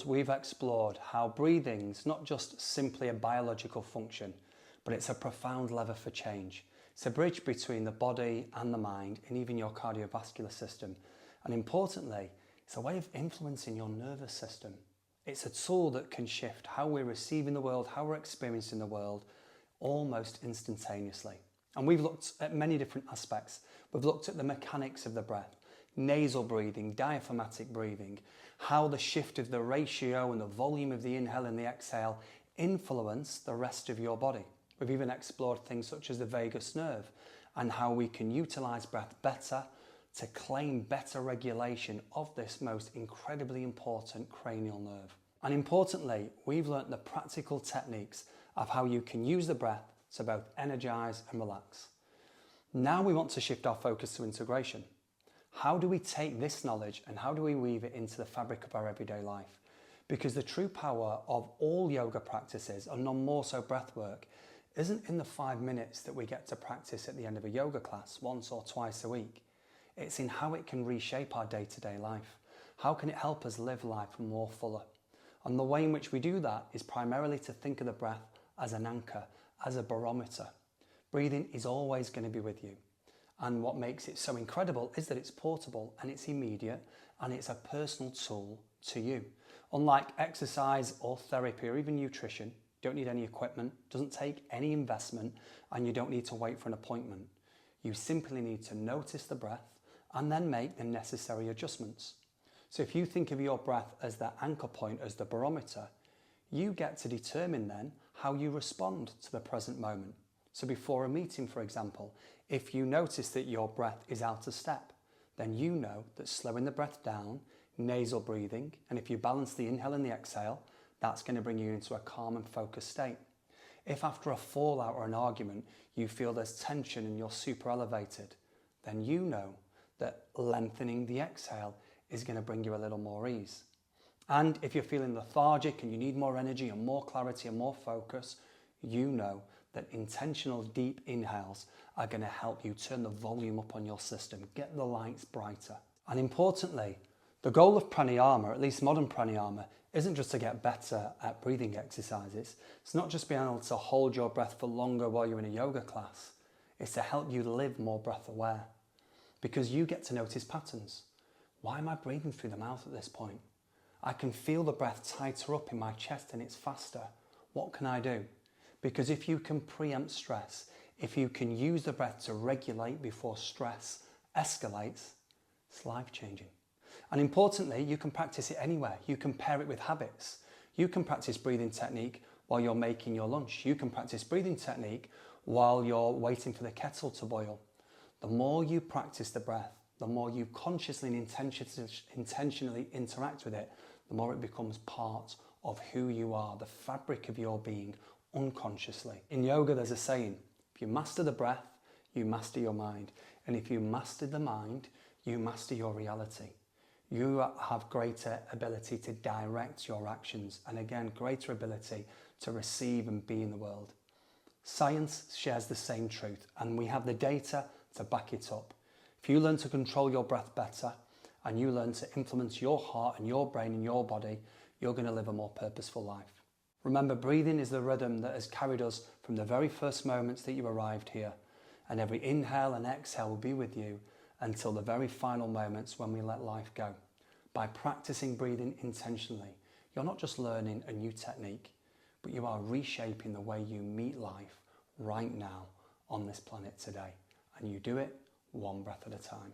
videos, we've explored how breathing's not just simply a biological function, but it's a profound lever for change. It's a bridge between the body and the mind, and even your cardiovascular system. And importantly, it's a way of influencing your nervous system. It's a tool that can shift how we're receiving the world, how we're experiencing the world, almost instantaneously. And we've looked at many different aspects. We've looked at the mechanics of the breath, nasal breathing, diaphragmatic breathing, how the shift of the ratio and the volume of the inhale and the exhale influence the rest of your body. We've even explored things such as the vagus nerve and how we can utilize breath better to claim better regulation of this most incredibly important cranial nerve. And importantly, we've learnt the practical techniques of how you can use the breath to both energize and relax. Now we want to shift our focus to integration. How do we take this knowledge and how do we weave it into the fabric of our everyday life? Because the true power of all yoga practices, and none more so breath work, isn't in the 5 minutes that we get to practice at the end of a yoga class once or twice a week. It's in how it can reshape our day-to-day life. How can it help us live life more fuller? And the way in which we do that is primarily to think of the breath as an anchor, as a barometer. Breathing is always going to be with you. And what makes it so incredible is that it's portable and it's immediate and it's a personal tool to you. Unlike exercise or therapy or even nutrition, you don't need any equipment, doesn't take any investment, and you don't need to wait for an appointment. You simply need to notice the breath and then make the necessary adjustments. So if you think of your breath as the anchor point, as the barometer, you get to determine then how you respond to the present moment. So before a meeting, for example, if you notice that your breath is out of step, then you know that slowing the breath down, nasal breathing, and if you balance the inhale and the exhale, that's going to bring you into a calm and focused state. If after a fallout or an argument, you feel there's tension and you're super elevated, then you know that lengthening the exhale is going to bring you a little more ease. And if you're feeling lethargic and you need more energy and more clarity and more focus, you know that intentional deep inhales are going to help you turn the volume up on your system, get the lights brighter. And importantly, the goal of pranayama, or at least modern pranayama, isn't just to get better at breathing exercises. It's not just being able to hold your breath for longer while you're in a yoga class. It's to help you live more breath aware. Because you get to notice patterns. Why am I breathing through the mouth at this point? I can feel the breath tighter up in my chest and it's faster. What can I do? Because if you can preempt stress, if you can use the breath to regulate before stress escalates, it's life-changing. And importantly, you can practice it anywhere. You can pair it with habits. You can practice breathing technique while you're making your lunch. You can practice breathing technique while you're waiting for the kettle to boil. The more you practice the breath, the more you consciously and intentionally interact with it, the more it becomes part of who you are, the fabric of your being, unconsciously. In yoga, there's a saying, if you master the breath, you master your mind. And if you master the mind, you master your reality. You have greater ability to direct your actions, and again, greater ability to receive and be in the world. Science shares the same truth, and we have the data to back it up. If you learn to control your breath better, and you learn to influence your heart and your brain and your body, you're going to live a more purposeful life. Remember, breathing is the rhythm that has carried us from the very first moments that you arrived here, and every inhale and exhale will be with you until the very final moments when we let life go. By practicing breathing intentionally, you're not just learning a new technique, but you are reshaping the way you meet life right now on this planet today. And you do it one breath at a time.